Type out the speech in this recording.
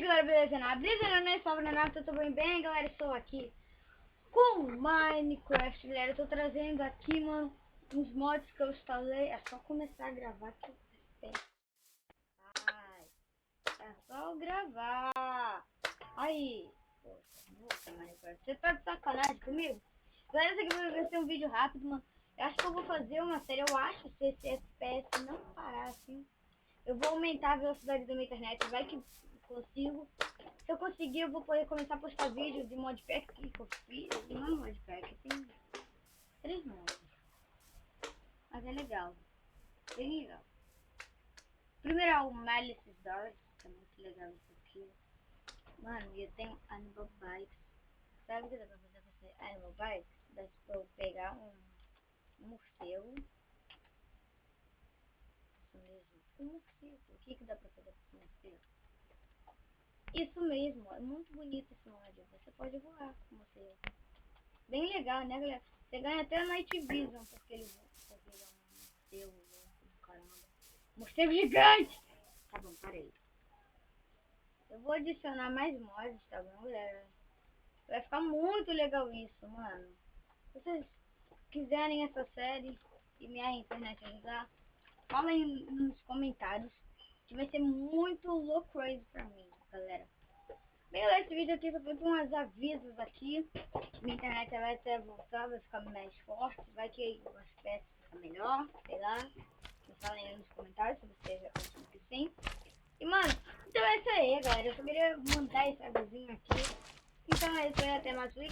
galera, beleza? Na brisa, né? Salve, Renato, tudo bem, galera? Estou aqui com Minecraft, galera. Eu tô trazendo aqui, mano, uns mods que eu instalei. É só começar a gravar que eu tenho. É só gravar. Aí, poxa, Minecraft, você tá de sacanagem comigo? Galera, esse aqui vai ser um vídeo rápido, mano. Eu acho que eu vou fazer uma série, eu acho, se esse FPS não parar assim. Eu vou aumentar a velocidade da minha internet, vai que consigo. Se eu conseguir, eu vou poder começar a postar vídeos de modpack que eu fiz. Não é modpack, tem 3 mods. Mas é legal, bem legal. Primeiro é o Malice Doors, que é muito legal isso aqui. Mano, e eu tenho Animal Bikes. Sabe o que dá pra fazer com esse Animal Bikes? Dá pra eu pegar um morcego. Isso mesmo, um morcego. O que dá pra fazer com esse morcego? Isso mesmo, é muito bonito esse mod. Você pode voar com você. Bem legal, né, galera? Você ganha até a Night Vision, porque ele é um morcego, caramba. Morcego gigante! Tá bom, parei. Eu vou adicionar mais mods, tá bom, galera? Vai ficar muito legal isso, mano. Se vocês quiserem essa série e minha internet ajudar, falem nos comentários que vai ser muito low crazy pra mim, galera. Bem, esse vídeo aqui só foi com uns avisos aqui. Minha internet vai até voltar, vai ficar mais forte. Vai que o FPS fica melhor, sei lá. Me falem aí nos comentários se vocês acham que sim. E mano, então é isso aí, galera. Eu só queria mandar esse avisinho aqui. Então é isso aí, até mais vídeo.